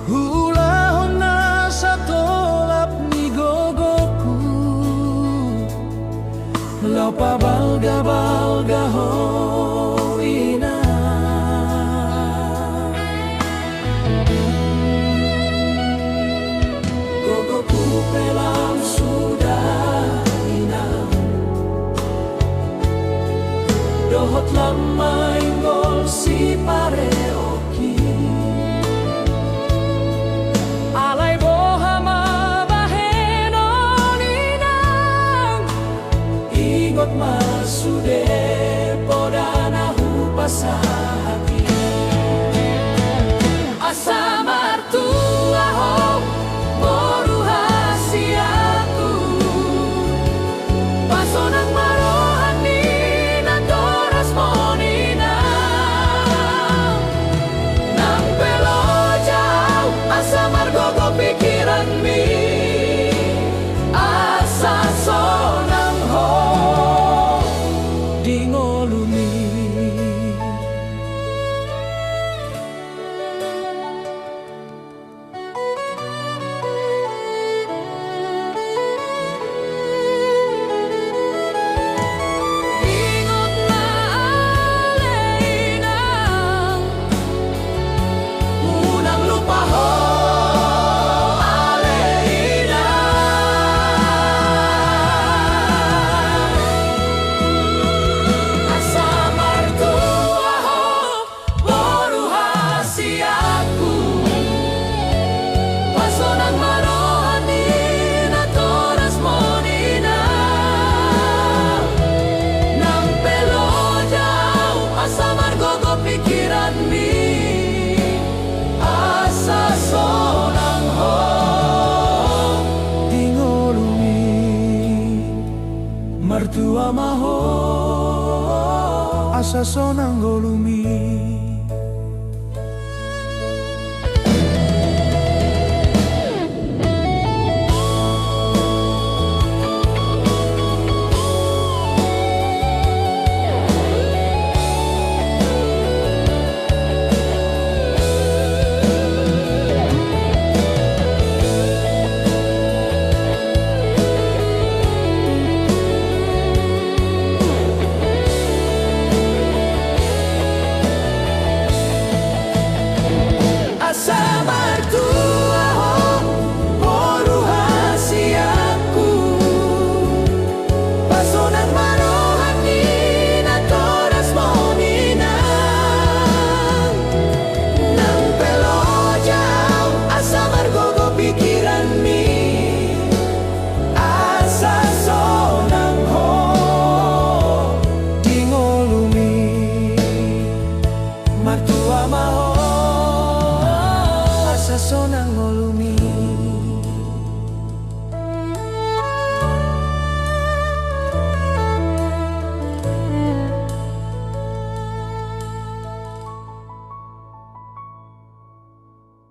Hulahon na sa tolap ni gogoku, lau pabalga-balga hoina. Gogoku pelang sudah inam, dohot lamay gol si pareoki. Alay boha mabahenon inang, ingot masude podana hupasaki. Asa martua ho moru hasiaku, pasonang marohani na doras monina. Nang pelo jauh asa margogo pikiran mi, asa sonang ho di ngolumi. Ingot na aleinang, unang lupa ho aleinang. Asa martua ho moru hasiaku, pasonang marohani na toras monina. Nang pelo jauh asa margogo pikiran mi, asa sonang ho di ngolumi. Martua maho asa sonang golumi. Asa martua ho moru hasiaku, pasonang marohani na toras monina. Nang pelo jauh asa margogo pikiran mi, asa sonang ho di ngolumi. Martua maho asa sonang ngolumi.